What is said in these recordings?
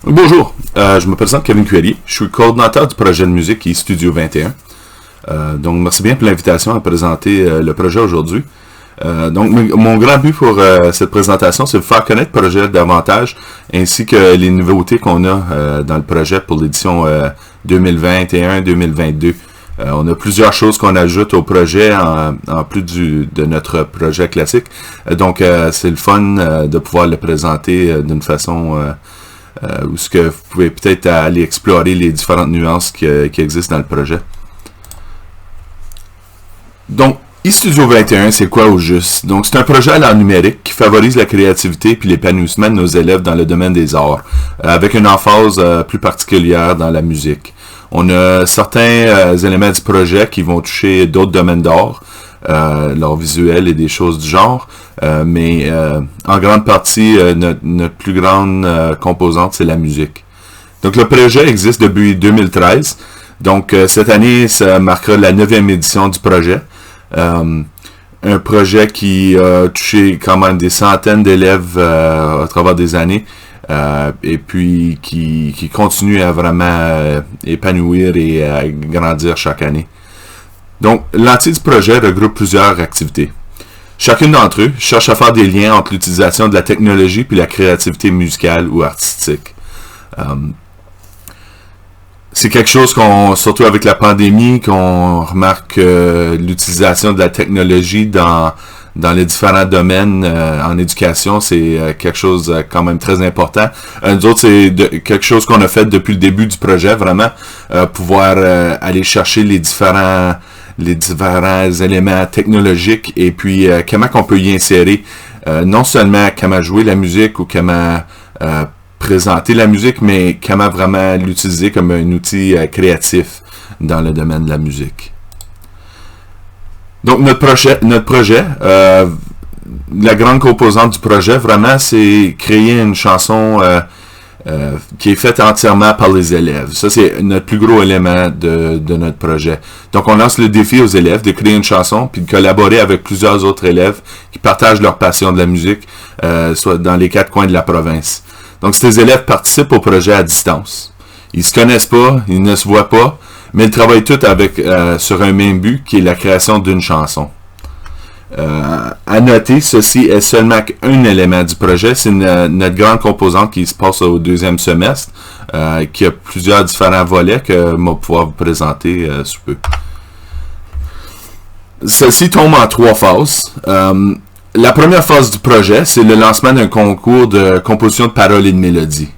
Bonjour, je me présente Kevin Cuellier. Je suis coordinateur du projet de musique qui est Studio 21. Donc, merci bien pour l'invitation à présenter le projet aujourd'hui. Donc, mon grand but pour cette présentation, c'est de faire connaître le projet davantage, ainsi que les nouveautés qu'on a dans le projet pour l'édition 2021-2022. On a plusieurs choses qu'on ajoute au projet en plus de notre projet classique. Donc, c'est le fun de pouvoir le présenter d'une façon où ce que vous pouvez peut-être aller explorer les différentes nuances qui existent dans le projet. Donc, eStudio 21, c'est quoi au juste? Donc, c'est un projet à l'art numérique qui favorise la créativité et l'épanouissement de nos élèves dans le domaine des arts, avec une emphase plus particulière dans la musique. On a certains éléments du projet qui vont toucher d'autres domaines d'art, l'art visuel et des choses du genre, mais en grande partie, notre plus grande composante, c'est la musique. Donc, le projet existe depuis 2013. Donc, cette année, ça marquera la 9e édition du projet. Un projet qui a touché quand même des centaines d'élèves à travers des années. Et puis qui continue à vraiment épanouir et à grandir chaque année. Donc, l'entier du projet regroupe plusieurs activités. Chacune d'entre eux cherche à faire des liens entre l'utilisation de la technologie puis la créativité musicale ou artistique. C'est quelque chose surtout avec la pandémie, qu'on remarque l'utilisation de la technologie dans les différents domaines en éducation, c'est quelque chose quand même très important. Nous autres, c'est quelque chose qu'on a fait depuis le début du projet, vraiment, pouvoir aller chercher les différents éléments technologiques et puis comment qu'on peut y insérer non seulement comment jouer la musique ou comment présenter la musique, mais comment vraiment l'utiliser comme un outil créatif dans le domaine de la musique. Donc, notre projet, la grande composante du projet, vraiment, c'est créer une chanson qui est faite entièrement par les élèves. Ça, c'est notre plus gros élément de notre projet. Donc, on lance le défi aux élèves de créer une chanson puis de collaborer avec plusieurs autres élèves qui partagent leur passion de la musique, soit dans les 4 coins de la province. Donc, ces élèves participent au projet à distance. Ils se connaissent pas, ils ne se voient pas, mais ils travaillent tous sur un même but, qui est la création d'une chanson. À noter, ceci est seulement un élément du projet. C'est notre grande composante qui se passe au 2e semestre, qui a plusieurs différents volets que je vais pouvoir vous présenter sous peu. Ceci tombe en 3 phases. La première phase du projet, c'est le lancement d'un concours de composition de paroles et de mélodies.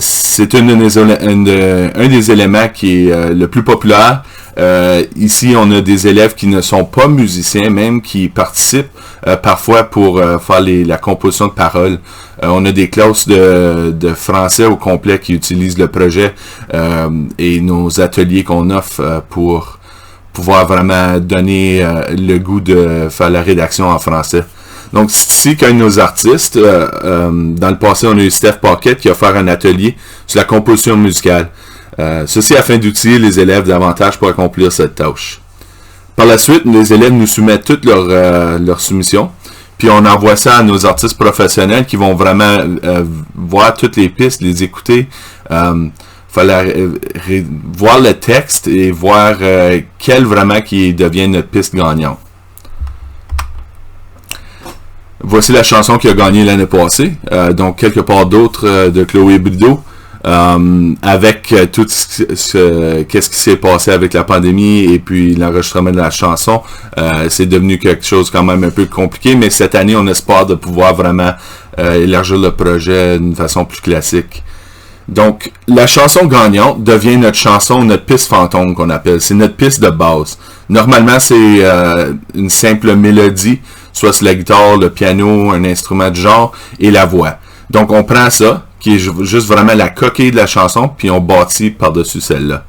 C'est un des éléments qui est le plus populaire. Ici, on a des élèves qui ne sont pas musiciens, même qui participent parfois pour faire la composition de paroles. On a des classes de français au complet qui utilisent le projet et nos ateliers qu'on offre pour pouvoir vraiment donner le goût de faire la rédaction en français. Donc, c'est ici qu'un de nos artistes, dans le passé, on a eu Steph Paquette qui a fait un atelier sur la composition musicale. Ceci afin d'outiller les élèves davantage pour accomplir cette tâche. Par la suite, les élèves nous soumettent toutes leurs soumissions, puis on envoie ça à nos artistes professionnels qui vont vraiment voir toutes les pistes, les écouter, voir le texte et voir quelle vraiment qui devient notre piste gagnante. Voici la chanson qui a gagné l'année passée, donc quelque part d'autre de Chloé Brideau, avec tout qu'est-ce qui s'est passé avec la pandémie et puis l'enregistrement de la chanson. C'est devenu quelque chose quand même un peu compliqué, mais cette année, on espère de pouvoir vraiment élargir le projet d'une façon plus classique. Donc, la chanson gagnante devient notre chanson, notre piste fantôme qu'on appelle. C'est notre piste de base. Normalement, c'est une simple mélodie, soit sur la guitare, le piano, un instrument de genre, et la voix. Donc, on prend ça, qui est juste vraiment la coquille de la chanson, puis on bâtit par-dessus celle-là.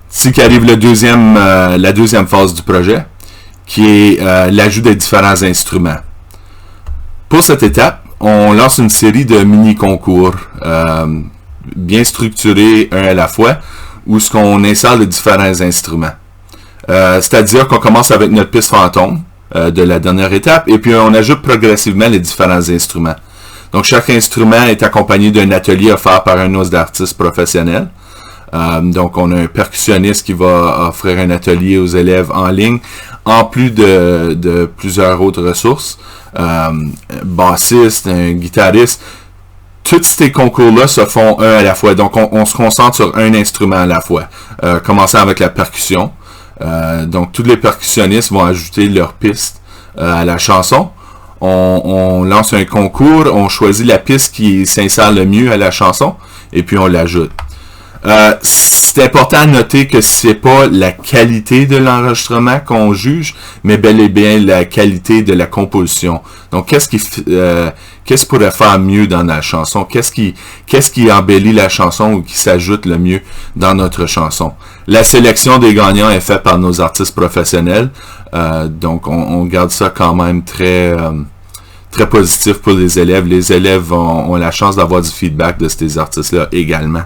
C'est qu'arrive la deuxième phase du projet, qui est l'ajout des différents instruments. Pour cette étape, on lance une série de mini-concours bien structurés, un à la fois, où ce qu'on insère les différents instruments. C'est-à-dire qu'on commence avec notre piste fantôme de la dernière étape, et puis on ajoute progressivement les différents instruments. Donc, chaque instrument est accompagné d'un atelier offert par un de nos artistes professionnels. Donc, on a un percussionniste qui va offrir un atelier aux élèves en ligne, en plus de plusieurs autres ressources. Bassiste, un guitariste. Tous ces concours-là se font un à la fois. Donc, on se concentre sur un instrument à la fois. Commençant avec la percussion. Donc, tous les percussionnistes vont ajouter leur piste à la chanson. On lance un concours, on choisit la piste qui s'insère le mieux à la chanson, et puis on l'ajoute. C'est important à noter que c'est pas la qualité de l'enregistrement qu'on juge, mais bel et bien la qualité de la composition. Donc, qu'est-ce qui pourrait faire mieux dans la chanson? Qu'est-ce qui embellit la chanson ou qui s'ajoute le mieux dans notre chanson? La sélection des gagnants est faite par nos artistes professionnels. Donc, on garde ça quand même très positif pour les élèves. Les élèves ont la chance d'avoir du feedback de ces artistes-là également.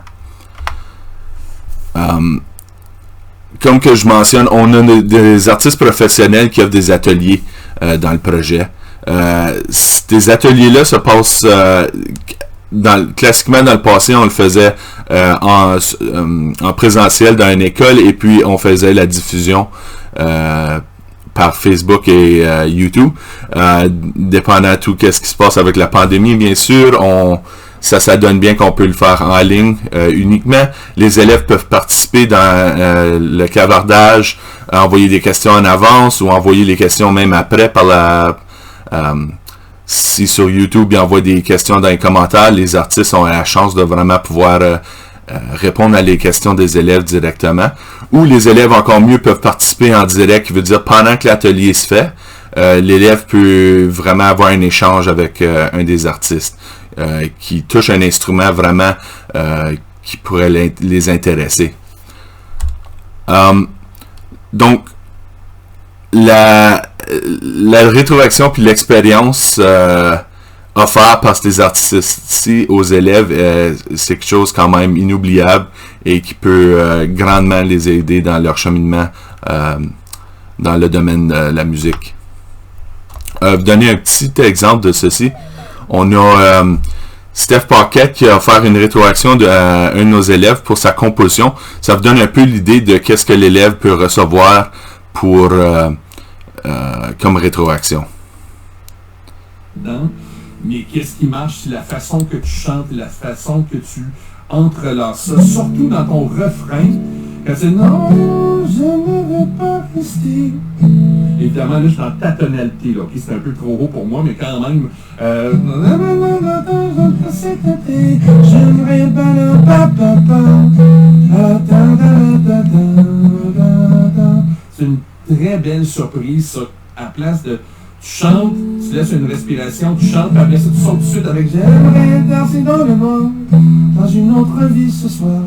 Comme que je mentionne, on a des artistes professionnels qui offrent des ateliers dans le projet. Ces ateliers-là se passent classiquement dans le passé, on le faisait en présentiel dans une école, et puis on faisait la diffusion par Facebook et YouTube. Dépendant de tout ce qui se passe avec la pandémie, bien sûr, ça donne bien qu'on peut le faire en ligne uniquement. Les élèves peuvent participer dans le clavardage, envoyer des questions en avance ou envoyer les questions même après par si sur YouTube ils envoient des questions dans les commentaires, les artistes ont la chance de vraiment pouvoir répondre à les questions des élèves directement. Ou les élèves encore mieux peuvent participer en direct, qui veut dire pendant que l'atelier se fait, l'élève peut vraiment avoir un échange avec un des artistes qui touche un instrument vraiment qui pourrait les intéresser. Donc, la rétroaction puis l'expérience offerte par ces artistes-ci aux élèves, c'est quelque chose quand même inoubliable et qui peut grandement les aider dans leur cheminement dans le domaine de la musique. Vous donner un petit exemple de ceci. On a Steph Paquette qui a offert une rétroaction à un de nos élèves pour sa composition. Ça vous donne un peu l'idée de qu'est-ce que l'élève peut recevoir pour comme rétroaction. Mais qu'est-ce qui marche, c'est la façon que tu chantes, la façon que tu entrelaces ça, surtout dans ton refrain. Quand c'est non, je ne veux pas rester. Évidemment, là, je suis dans ta tonalité, là. Okay, c'est un peu trop haut pour moi, mais quand même. J'aimerais c'est une très belle surprise, ça. À place de. Tu chantes, tu laisses une respiration, tu chantes, puis après ça, tu sautes tout de suite avec j'aimerais danser dans le monde, dans une autre vie ce soir.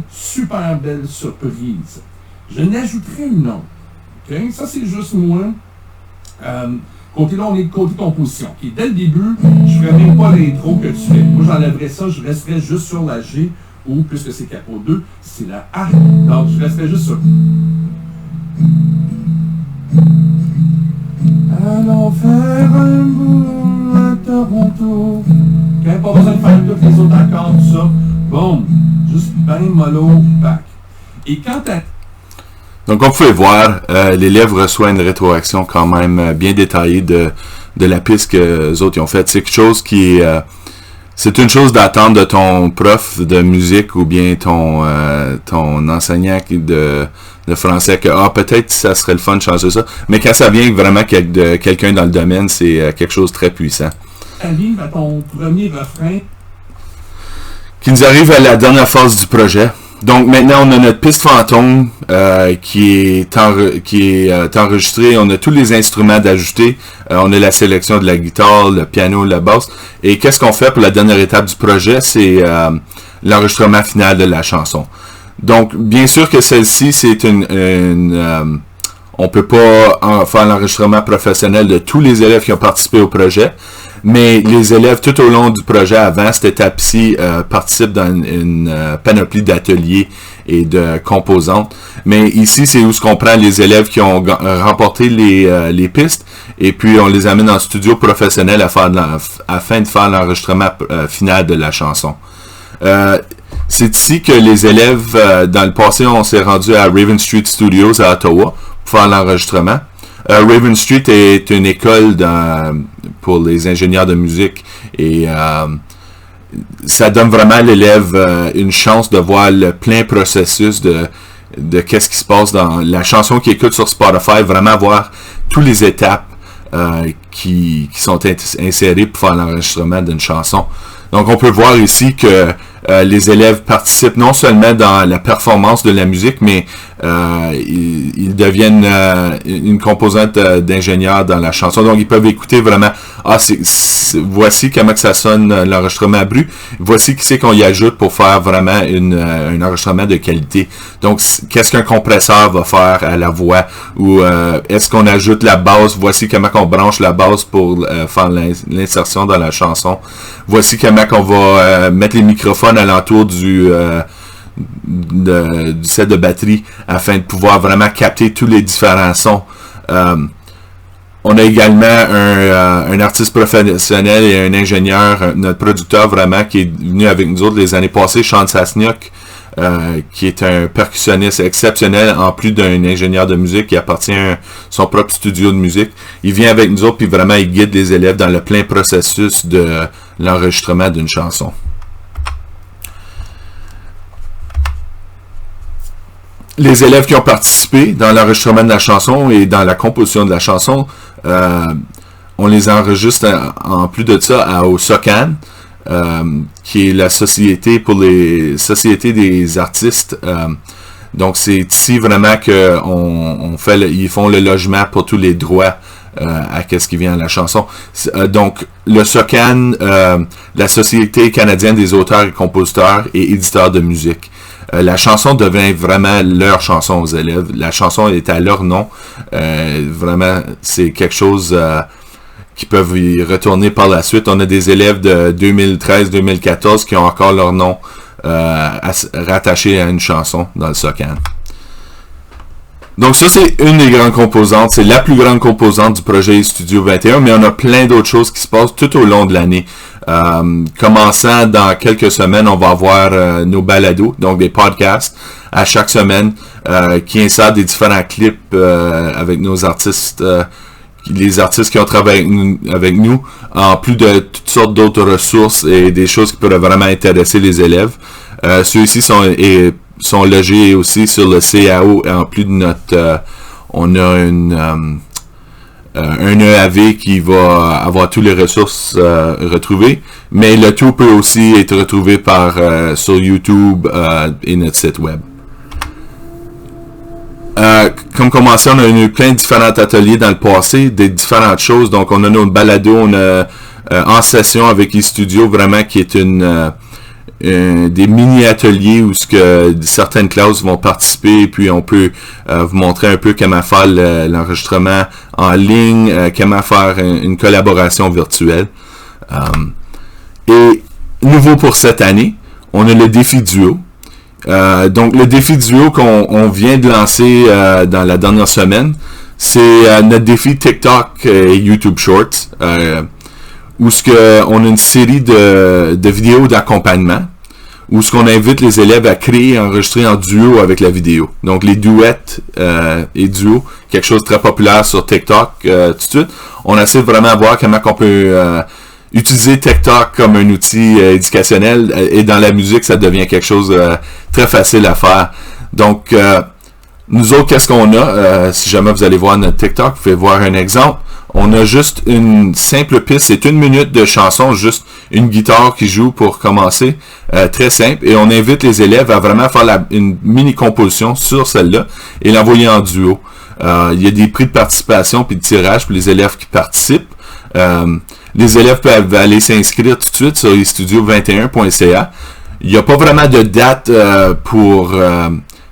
Super belle surprise. Je n'ajouterai une autre. Okay? Ça, c'est juste moi. Côté là, on est côté composition. Okay? Dès le début, je ne ferais même pas l'intro que tu fais. Moi, j'enlèverais ça, je resterais juste sur la G, ou puisque c'est capo 2, c'est la A. Donc, je resterais juste sur. Allons faire un bout à Toronto. Okay? Pas besoin de faire tous les autres accords, tout ça. Boum. Juste ben mollo, back. Et quand t'as... Donc, comme vous pouvez voir, l'élève reçoit une rétroaction quand même bien détaillée de la piste que les autres ont faite. C'est quelque chose qui est... c'est une chose d'attendre de ton prof de musique ou bien ton enseignant de français que peut-être ça serait le fun de changer ça. Mais quand ça vient vraiment de quelqu'un dans le domaine, c'est quelque chose de très puissant. Arrive à ton premier refrain. Qui nous arrive à la dernière phase du projet. Donc maintenant, on a notre piste fantôme qui est enregistrée. On a tous les instruments d'ajouter. On a la sélection de la guitare, le piano, la basse. Et qu'est-ce qu'on fait pour la dernière étape du projet? C'est l'enregistrement final de la chanson. Donc, bien sûr que celle-ci, c'est on peut pas faire l'enregistrement professionnel de tous les élèves qui ont participé au projet. mais les élèves tout au long du projet avant cette étape-ci participent dans une panoplie d'ateliers et de composantes. Mais ici, c'est où ce qu'on prend les élèves qui ont remporté les pistes et puis on les amène en studio professionnel afin de faire l'enregistrement final de la chanson. C'est ici que les élèves, dans le passé, on s'est rendu à Raven Street Studios à Ottawa pour faire l'enregistrement. Raven Street est une école pour les ingénieurs de musique et ça donne vraiment à l'élève une chance de voir le plein processus de qu'est-ce qui se passe dans la chanson qu'il écoute sur Spotify, vraiment voir toutes les étapes qui sont insérées pour faire l'enregistrement d'une chanson. Donc on peut voir ici que les élèves participent non seulement dans la performance de la musique, mais ils deviennent une composante d'ingénieur dans la chanson. Donc ils peuvent écouter vraiment, voici comment que ça sonne l'enregistrement brut, voici qui c'est qu'on y ajoute pour faire vraiment un enregistrement de qualité. Donc qu'est-ce qu'un compresseur va faire à la voix, ou est-ce qu'on ajoute la basse, voici comment qu'on branche la basse pour faire l'insertion dans la chanson, voici comment qu'on va mettre les microphones alentour du set de batterie afin de pouvoir vraiment capter tous les différents sons. On a également un artiste professionnel et un ingénieur, notre producteur vraiment, qui est venu avec nous autres les années passées, Sean Sasniok, qui est un percussionniste exceptionnel, en plus d'un ingénieur de musique qui appartient à son propre studio de musique. Il vient avec nous autres, puis vraiment il guide les élèves dans le plein processus de l'enregistrement d'une chanson. Les élèves qui ont participé dans l'enregistrement de la chanson et dans la composition de la chanson, on les enregistre en plus de ça au SOCAN, qui est la société pour les sociétés des artistes. Donc c'est ici vraiment que ils font le logement pour tous les droits à qu'est-ce qui vient à la chanson. Donc le SOCAN, la Société canadienne des auteurs et compositeurs et éditeurs de musique. La chanson devient vraiment leur chanson aux élèves. La chanson est à leur nom. Vraiment, c'est quelque chose qui peuvent y retourner par la suite. On a des élèves de 2013-2014 qui ont encore leur nom rattaché à une chanson dans le SOCAN. Donc ça, c'est une des grandes composantes. C'est la plus grande composante du projet Studio 21, mais on a plein d'autres choses qui se passent tout au long de l'année. Commençant dans quelques semaines, on va avoir nos balados, donc des podcasts à chaque semaine qui insèrent des différents clips avec nos artistes, les artistes qui ont travaillé avec nous, en plus de toutes sortes d'autres ressources et des choses qui pourraient vraiment intéresser les élèves. Ceux-ci sont logés aussi sur le CAO, en plus de notre on a un EAV qui va avoir toutes les ressources retrouvées, mais le tout peut aussi être retrouvé sur YouTube et notre site web. Comme commencé, on a eu plein de différents ateliers dans le passé, des différentes choses. Donc on a nos balados, on a en session avec eStudio vraiment qui est des mini-ateliers où certaines classes vont participer et puis on peut vous montrer un peu comment faire l'enregistrement en ligne, comment faire une collaboration virtuelle. Et nouveau pour cette année, on a le défi duo. Donc le défi duo qu'on vient de lancer dans la dernière semaine, c'est notre défi TikTok et YouTube Shorts, où on a une série de vidéos d'accompagnement, où ce qu'on invite les élèves à créer et enregistrer en duo avec la vidéo. Donc les duets et duos, quelque chose de très populaire sur TikTok tout de suite. On essaie vraiment de voir comment on peut utiliser TikTok comme un outil éducationnel, et dans la musique, ça devient quelque chose de très facile à faire. Donc, nous autres, qu'est-ce qu'on a? Si jamais vous allez voir notre TikTok, vous pouvez voir un exemple. On a juste une simple piste, c'est 1 minute de chanson, juste une guitare qui joue pour commencer, très simple, et on invite les élèves à vraiment faire une mini-composition sur celle-là et l'envoyer en duo. Il y a des prix de participation puis de tirage pour les élèves qui participent. Les élèves peuvent aller s'inscrire tout de suite sur studio21.ca. Il n'y a pas vraiment de date pour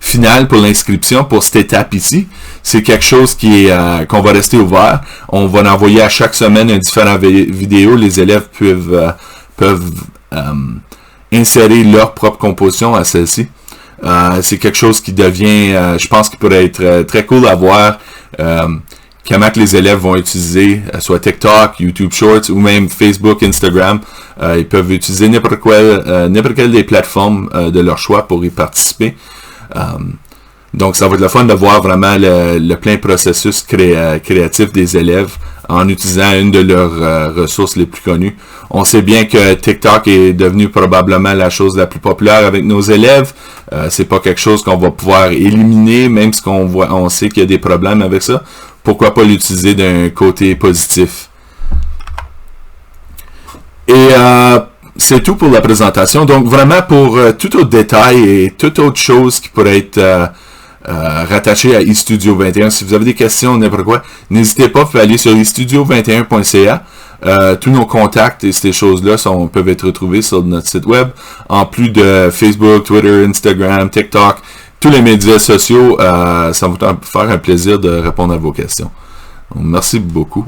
final pour l'inscription pour cette étape ici. C'est quelque chose qui est qu'on va rester ouvert. On va envoyer à chaque semaine un différent vidéo. Les élèves peuvent insérer leur propre composition à celle-ci. C'est quelque chose qui devient, je pense, qui pourrait être très cool à voir. Comment que les élèves vont utiliser soit TikTok, YouTube Shorts ou même Facebook, Instagram. Ils peuvent utiliser n'importe quelle des plateformes de leur choix pour y participer. Donc, ça va être le fun de voir vraiment le plein processus créatif des élèves en utilisant une de leurs ressources les plus connues. On sait bien que TikTok est devenu probablement la chose la plus populaire avec nos élèves. C'est pas quelque chose qu'on va pouvoir éliminer, même si on sait qu'il y a des problèmes avec ça. Pourquoi pas l'utiliser d'un côté positif? Et c'est tout pour la présentation. Donc, vraiment, pour tout autre détail et toute autre chose qui pourrait être rattaché à eStudio 21. Si vous avez des questions, n'importe quoi, n'hésitez pas, vous pouvez aller sur estudio21.ca. Tous nos contacts et ces choses-là peuvent être retrouvés sur notre site web, en plus de Facebook, Twitter, Instagram, TikTok, tous les médias sociaux. Ça va vous faire un plaisir de répondre à vos questions. Donc, merci beaucoup.